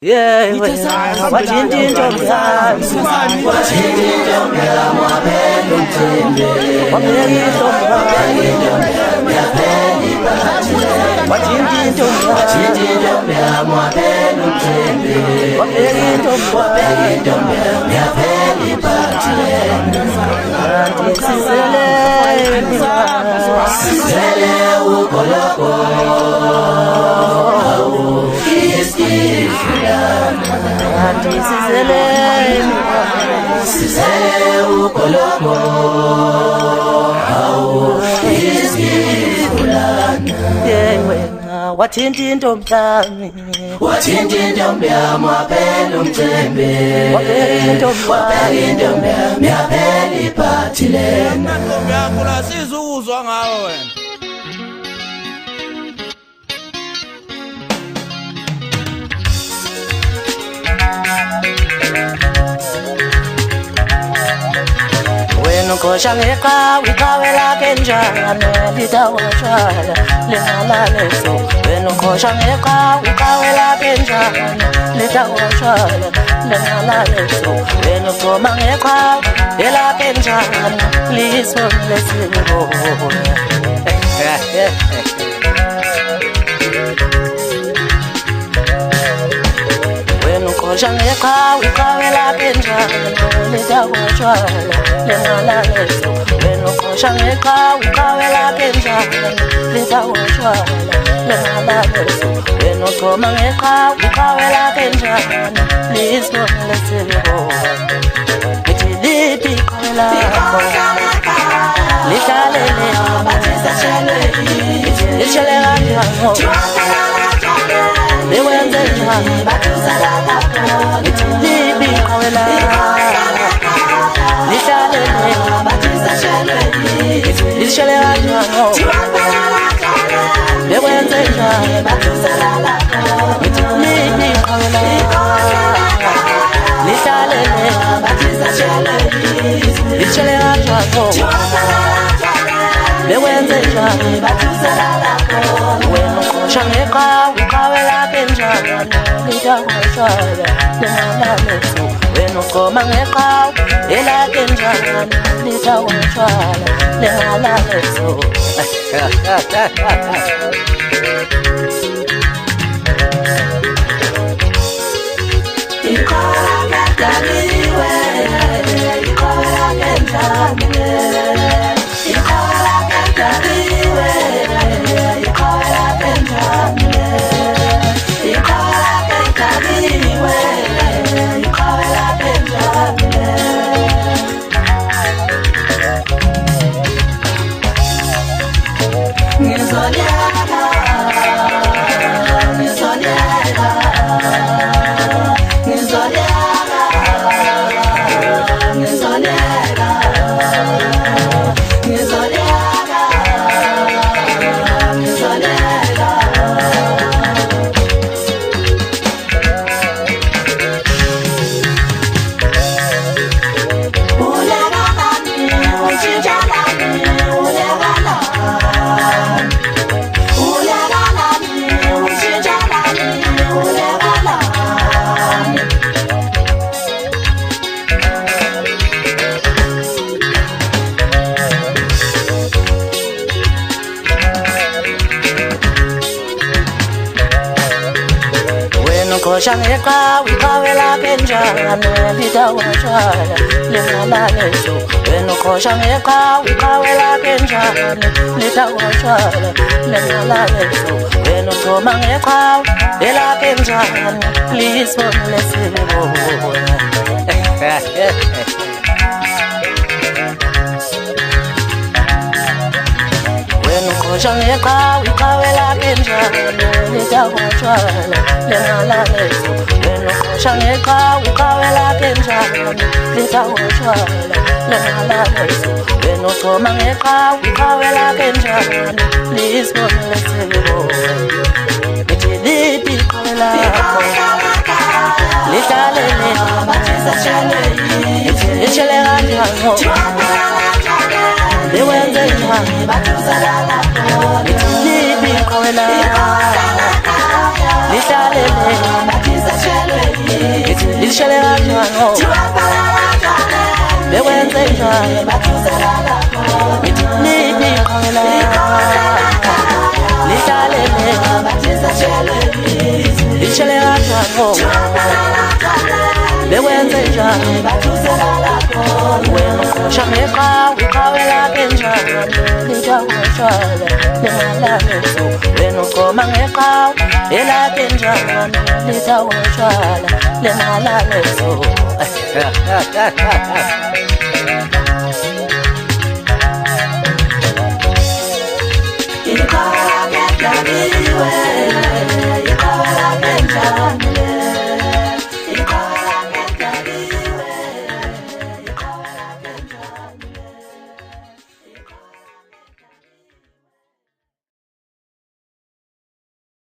Yeah, watching the Wathinta intombi yami waphela umcimbi waphela intombi yami yaphela iphathi lena ntombi yakho la sizuzwa ngawe wena Ngosha ngeqhawe lakhe njalo lidawashaya lingalaleso wena ngosha ngeqhawe lakhe njalo lidawashaya lingalaleso wena goma ngeqhawe lakhe njalo lisonile sibona Ngosha ngeqhawe lakhe njalo lidawashaya lingalaleso wena ngosha ngeqhawe lakhe njalo lidawashaya lingalaleso wena goma ngeqhawe lakhe njalo lisonile sibona Ithi liphi iqhawe lakho lihlale bathisa shelwe ishele kanjani Lewenze njani bathuza lapha Ithi liphi iqhawe lakho lihlale bathuza shelwe ishele kanjani Lewenze njani bathuza lapha Ithi liphi iqhawe lakho lihlale bathuza shelwe ishele kanjani Lewenze njani bathuza lapha wena ngosha ngeqhawe lakhe njalo lidawashaya lingalaleso wena goma ngeqhawe lakhe njalo lidawashaya lingalaleso Iqhawe kadaliwe iqhawe lakhe njalo Ngosha ngeqhawe lakhe njalo lidawashaya lingalaleso wena ngosha ngeqhawe lakhe njalo lidawashaya lingalaleso wena goma ngeqhawe lakhe njalo lisonile sibona Ngosha ngeqhawe lakhe njalo lidawashaya lingalaleso wena ngosha ngeqhawe lakhe njalo lidawashaya lingalaleso wena goma ngeqhawe lakhe njalo lisonile sibona Ithi liphi iqhawe lakho lihlale bathisa shelwe ishele kanjani Lewenze njani bathuza lapha Ithi liphi iqhawe lakho lihlale bathiza shelwe njalo bekwenze njalo libiqhawela likalele lishele kanjalo bekwenze njalo wena uqosha ngeqhawe uqhawela kanjalo lijakushwala lemalaleso wena uqoma ngeqhawe elake njalo lijakushwala lemalaleso Iqhawe